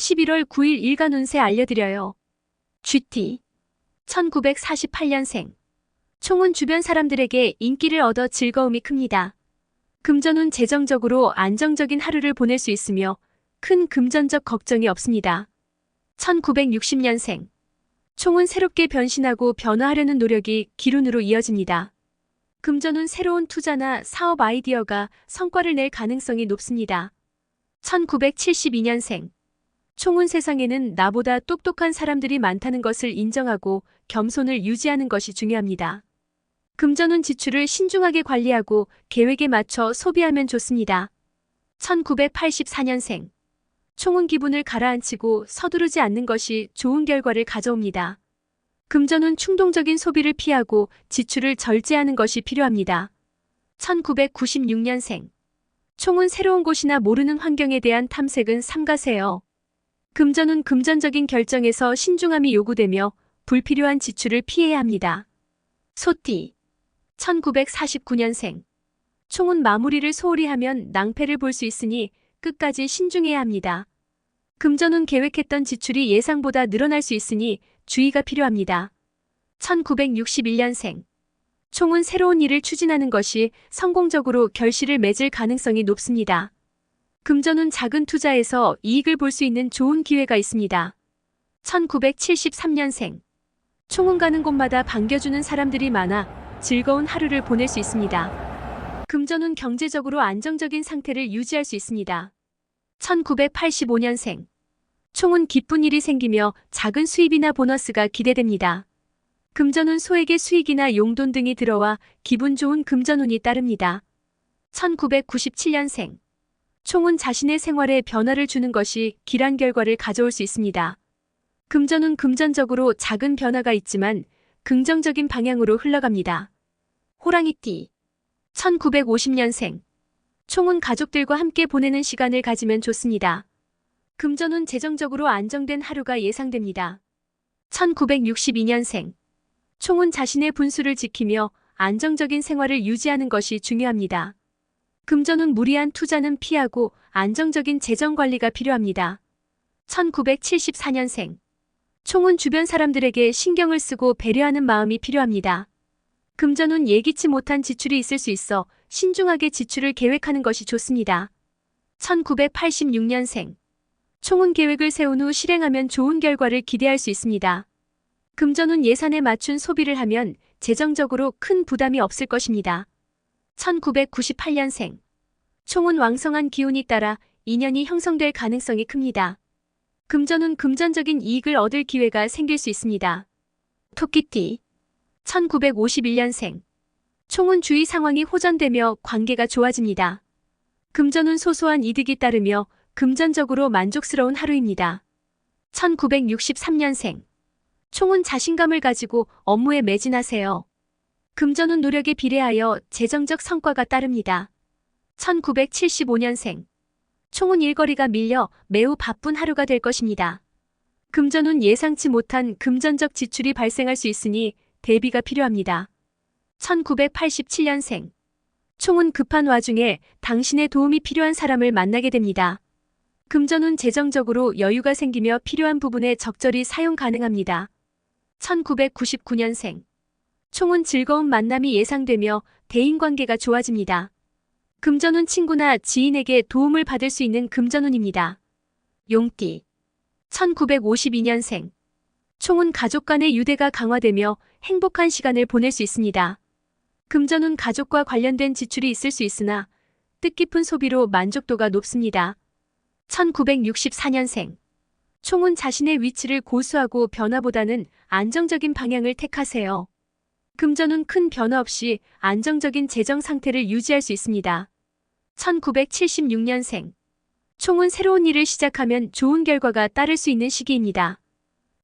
11월 9일 일간 운세 알려드려요. GT 1948년생. 총은 주변 사람들에게 인기를 얻어 즐거움이 큽니다. 금전운 재정적으로 안정적인 하루를 보낼 수 있으며 큰 금전적 걱정이 없습니다. 1960년생. 총은 새롭게 변신하고 변화하려는 노력이 기운으로 이어집니다. 금전운 새로운 투자나 사업 아이디어가 성과를 낼 가능성이 높습니다. 1972년생. 총은 세상에는 나보다 똑똑한 사람들이 많다는 것을 인정하고 겸손을 유지하는 것이 중요합니다. 금전운 지출을 신중하게 관리하고 계획에 맞춰 소비하면 좋습니다. 1984년생. 총은 기분을 가라앉히고 서두르지 않는 것이 좋은 결과를 가져옵니다. 금전운 충동적인 소비를 피하고 지출을 절제하는 것이 필요합니다. 1996년생. 총은 새로운 곳이나 모르는 환경에 대한 탐색은 삼가세요. 금전운 금전적인 결정에서 신중함이 요구되며 불필요한 지출을 피해야 합니다. 소띠 1949년생. 총은 마무리를 소홀히 하면 낭패를 볼 수 있으니 끝까지 신중해야 합니다. 금전운 계획했던 지출이 예상보다 늘어날 수 있으니 주의가 필요합니다. 1961년생. 총은 새로운 일을 추진하는 것이 성공적으로 결실을 맺을 가능성이 높습니다. 금전운 작은 투자에서 이익을 볼 수 있는 좋은 기회가 있습니다. 1973년생. 총은 가는 곳마다 반겨주는 사람들이 많아 즐거운 하루를 보낼 수 있습니다. 금전운 경제적으로 안정적인 상태를 유지할 수 있습니다. 1985년생. 총은 기쁜 일이 생기며 작은 수입이나 보너스가 기대됩니다. 금전운 소액의 수익이나 용돈 등이 들어와 기분 좋은 금전운이 따릅니다. 1997년생. 총은 자신의 생활에 변화를 주는 것이 길한 결과를 가져올 수 있습니다. 금전운 금전적으로 작은 변화가 있지만 긍정적인 방향으로 흘러갑니다. 호랑이띠 1950년생. 총은 가족들과 함께 보내는 시간을 가지면 좋습니다. 금전운 재정적으로 안정된 하루가 예상됩니다. 1962년생. 총은 자신의 분수를 지키며 안정적인 생활을 유지하는 것이 중요합니다. 금전운 무리한 투자는 피하고 안정적인 재정 관리가 필요합니다. 1974년생. 총은 주변 사람들에게 신경을 쓰고 배려하는 마음이 필요합니다. 금전운 예기치 못한 지출이 있을 수 있어 신중하게 지출을 계획하는 것이 좋습니다. 1986년생. 총은 계획을 세운 후 실행하면 좋은 결과를 기대할 수 있습니다. 금전운 예산에 맞춘 소비를 하면 재정적으로 큰 부담이 없을 것입니다. 1998년생. 총은 왕성한 기운이 따라 인연이 형성될 가능성이 큽니다. 금전운 금전적인 이익을 얻을 기회가 생길 수 있습니다. 토끼띠 1951년생. 총은 주위 상황이 호전되며 관계가 좋아집니다. 금전운 소소한 이득이 따르며 금전적으로 만족스러운 하루입니다. 1963년생. 총은 자신감을 가지고 업무에 매진하세요. 금전운 노력에 비례하여 재정적 성과가 따릅니다. 1975년생. 총은 일거리가 밀려 매우 바쁜 하루가 될 것입니다. 금전운 예상치 못한 금전적 지출이 발생할 수 있으니 대비가 필요합니다. 1987년생. 총은 급한 와중에 당신의 도움이 필요한 사람을 만나게 됩니다. 금전운 재정적으로 여유가 생기며 필요한 부분에 적절히 사용 가능합니다. 1999년생. 총은 즐거운 만남이 예상되며 대인관계가 좋아집니다. 금전운 친구나 지인에게 도움을 받을 수 있는 금전운입니다. 용띠 1952년생. 총은 가족 간의 유대가 강화되며 행복한 시간을 보낼 수 있습니다. 금전운 가족과 관련된 지출이 있을 수 있으나 뜻깊은 소비로 만족도가 높습니다. 1964년생. 총은 자신의 위치를 고수하고 변화보다는 안정적인 방향을 택하세요. 금전운 큰 변화 없이 안정적인 재정 상태를 유지할 수 있습니다. 1976년생. 총은 새로운 일을 시작하면 좋은 결과가 따를 수 있는 시기입니다.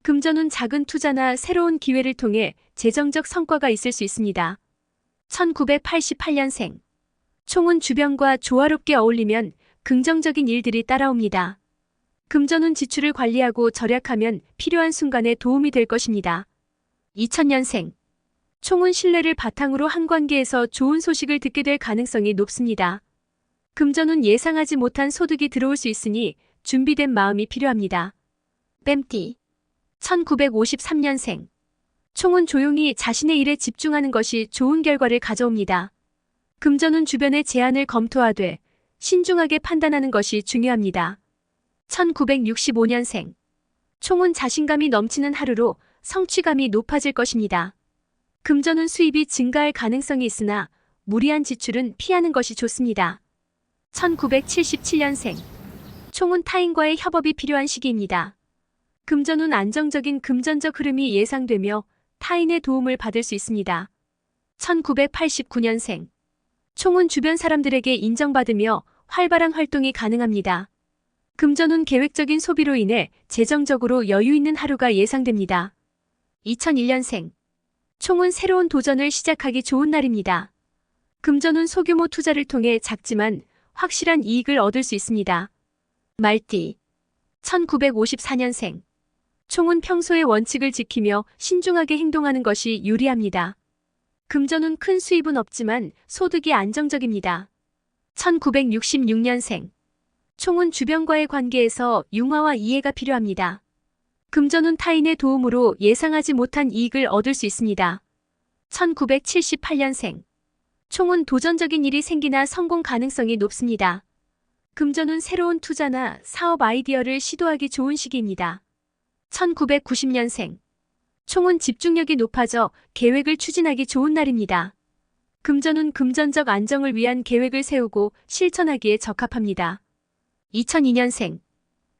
금전운 작은 투자나 새로운 기회를 통해 재정적 성과가 있을 수 있습니다. 1988년생. 총은 주변과 조화롭게 어울리면 긍정적인 일들이 따라옵니다. 금전운 지출을 관리하고 절약하면 필요한 순간에 도움이 될 것입니다. 2000년생. 총은 신뢰를 바탕으로 한 관계에서 좋은 소식을 듣게 될 가능성이 높습니다. 금전운 예상하지 못한 소득이 들어올 수 있으니 준비된 마음이 필요합니다. 뱀띠. 1953년생. 총은 조용히 자신의 일에 집중하는 것이 좋은 결과를 가져옵니다. 금전운 주변의 제안을 검토하되 신중하게 판단하는 것이 중요합니다. 1965년생. 총은 자신감이 넘치는 하루로 성취감이 높아질 것입니다. 금전운 수입이 증가할 가능성이 있으나 무리한 지출은 피하는 것이 좋습니다. 1977년생. 총은 타인과의 협업이 필요한 시기입니다. 금전운 안정적인 금전적 흐름이 예상되며 타인의 도움을 받을 수 있습니다. 1989년생. 총은 주변 사람들에게 인정받으며 활발한 활동이 가능합니다. 금전운 계획적인 소비로 인해 재정적으로 여유 있는 하루가 예상됩니다. 2001년생. 총은 새로운 도전을 시작하기 좋은 날입니다. 금전운 소규모 투자를 통해 작지만 확실한 이익을 얻을 수 있습니다. 말띠. 1954년생. 총은 평소의 원칙을 지키며 신중하게 행동하는 것이 유리합니다. 금전운 큰 수입은 없지만 소득이 안정적입니다. 1966년생. 총은 주변과의 관계에서 융화와 이해가 필요합니다. 금전운 타인의 도움으로 예상하지 못한 이익을 얻을 수 있습니다. 1978년생. 총은 도전적인 일이 생기나 성공 가능성이 높습니다. 금전운 새로운 투자나 사업 아이디어를 시도하기 좋은 시기입니다. 1990년생. 총은 집중력이 높아져 계획을 추진하기 좋은 날입니다. 금전운 금전적 안정을 위한 계획을 세우고 실천하기에 적합합니다. 2002년생.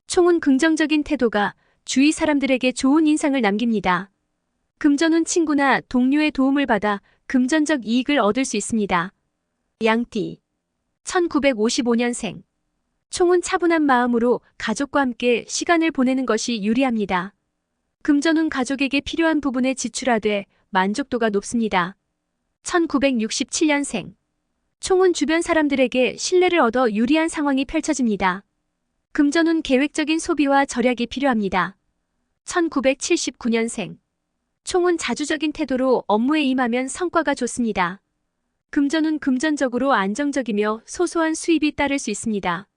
총은 긍정적인 태도가 주위 사람들에게 좋은 인상을 남깁니다. 금전운 친구나 동료의 도움을 받아 금전적 이익을 얻을 수 있습니다. 양띠. 1955년생. 총은 차분한 마음으로 가족과 함께 시간을 보내는 것이 유리합니다. 금전운 가족에게 필요한 부분에 지출하되 만족도가 높습니다. 1967년생. 총은 주변 사람들에게 신뢰를 얻어 유리한 상황이 펼쳐집니다. 금전운 계획적인 소비와 절약이 필요합니다. 1979년생. 총은 자주적인 태도로 업무에 임하면 성과가 좋습니다. 금전운 금전적으로 안정적이며 소소한 수입이 따를 수 있습니다.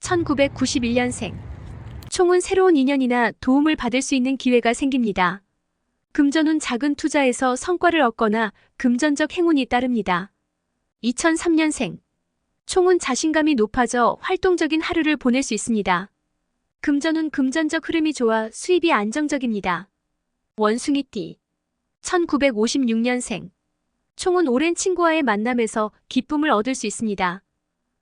1991년생. 총은 새로운 인연이나 도움을 받을 수 있는 기회가 생깁니다. 금전운 작은 투자에서 성과를 얻거나 금전적 행운이 따릅니다. 2003년생. 총은 자신감이 높아져 활동적인 하루를 보낼 수 있습니다. 금전운 금전적 흐름이 좋아 수입이 안정적입니다. 원숭이띠. 1956년생. 총은 오랜 친구와의 만남에서 기쁨을 얻을 수 있습니다.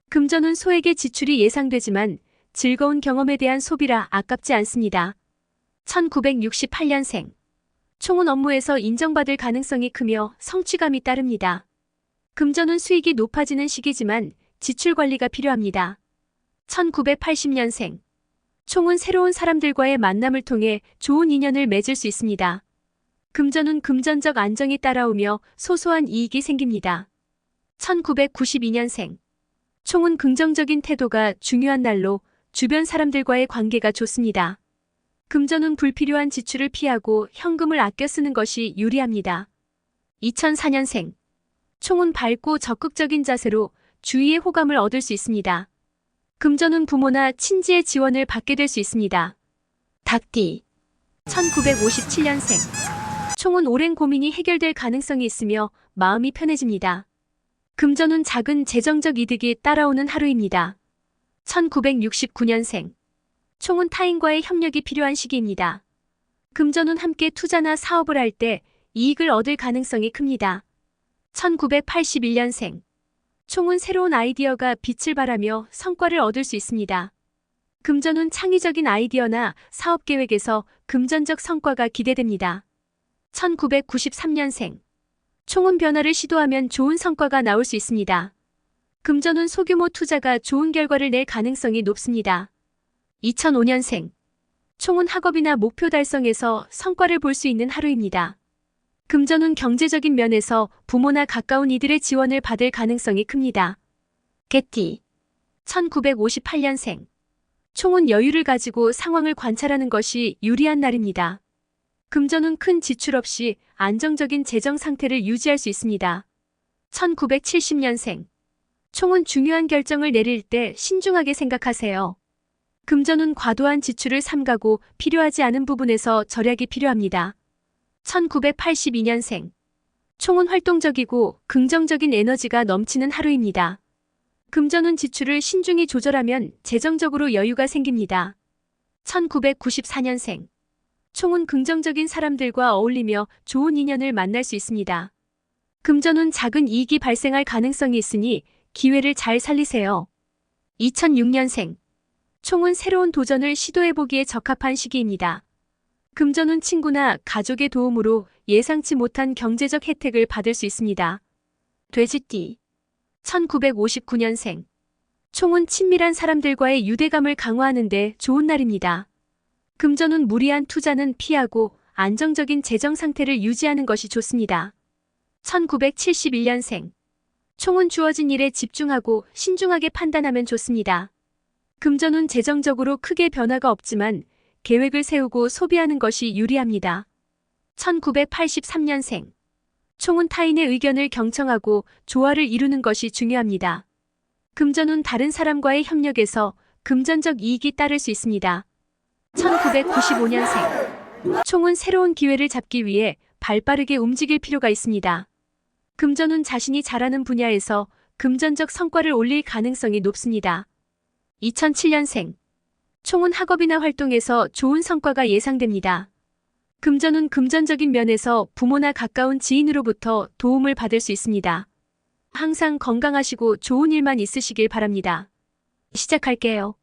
금전운 소액의 지출이 예상되지만 즐거운 경험에 대한 소비라 아깝지 않습니다. 1968년생. 총은 업무에서 인정받을 가능성이 크며 성취감이 따릅니다. 금전운 수익이 높아지는 시기지만 지출 관리가 필요합니다. 1980년생. 총은 새로운 사람들과의 만남을 통해 좋은 인연을 맺을 수 있습니다. 금전운 금전적 안정이 따라오며 소소한 이익이 생깁니다. 1992년생. 총은 긍정적인 태도가 중요한 날로 주변 사람들과의 관계가 좋습니다. 금전운 불필요한 지출을 피하고 현금을 아껴 쓰는 것이 유리합니다. 2004년생. 총은 밝고 적극적인 자세로 주위의 호감을 얻을 수 있습니다. 금전운 부모나 친지의 지원을 받게 될 수 있습니다. 닭띠. 1957년생. 총은 오랜 고민이 해결될 가능성이 있으며 마음이 편해집니다. 금전운 작은 재정적 이득이 따라오는 하루입니다. 1969년생. 총은 타인과의 협력이 필요한 시기입니다. 금전운 함께 투자나 사업을 할 때 이익을 얻을 가능성이 큽니다. 1981년생. 총은 새로운 아이디어가 빛을 발하며 성과를 얻을 수 있습니다. 금전운 창의적인 아이디어나 사업 계획에서 금전적 성과가 기대됩니다. 1993년생. 총은 변화를 시도하면 좋은 성과가 나올 수 있습니다. 금전운 소규모 투자가 좋은 결과를 낼 가능성이 높습니다. 2005년생. 총은 학업이나 목표 달성에서 성과를 볼 수 있는 하루입니다. 금전운 경제적인 면에서 부모나 가까운 이들의 지원을 받을 가능성이 큽니다. 개띠. 1958년생. 총은 여유를 가지고 상황을 관찰하는 것이 유리한 날입니다. 금전운 큰 지출 없이 안정적인 재정 상태를 유지할 수 있습니다. 1970년생. 총은 중요한 결정을 내릴 때 신중하게 생각하세요. 금전운 과도한 지출을 삼가고 필요하지 않은 부분에서 절약이 필요합니다. 1982년생. 총은 활동적이고 긍정적인 에너지가 넘치는 하루입니다. 금전운 지출을 신중히 조절하면 재정적으로 여유가 생깁니다. 1994년생. 총은 긍정적인 사람들과 어울리며 좋은 인연을 만날 수 있습니다. 금전운 작은 이익이 발생할 가능성이 있으니 기회를 잘 살리세요. 2006년생. 총은 새로운 도전을 시도해보기에 적합한 시기입니다. 금전운 친구나 가족의 도움으로 예상치 못한 경제적 혜택을 받을 수 있습니다. 돼지띠. 1959년생. 총은 친밀한 사람들과의 유대감을 강화하는 데 좋은 날입니다. 금전운 무리한 투자는 피하고 안정적인 재정 상태를 유지하는 것이 좋습니다. 1971년생. 총은 주어진 일에 집중하고 신중하게 판단하면 좋습니다. 금전운 재정적으로 크게 변화가 없지만 계획을 세우고 소비하는 것이 유리합니다. 1983년생. 총은 타인의 의견을 경청하고 조화를 이루는 것이 중요합니다. 금전운 다른 사람과의 협력에서 금전적 이익이 따를 수 있습니다. 1995년생. 총은 새로운 기회를 잡기 위해 발빠르게 움직일 필요가 있습니다. 금전운 자신이 잘하는 분야에서 금전적 성과를 올릴 가능성이 높습니다. 2007년생. 총은 학업이나 활동에서 좋은 성과가 예상됩니다. 금전운 금전적인 면에서 부모나 가까운 지인으로부터 도움을 받을 수 있습니다. 항상 건강하시고 좋은 일만 있으시길 바랍니다. 시작할게요.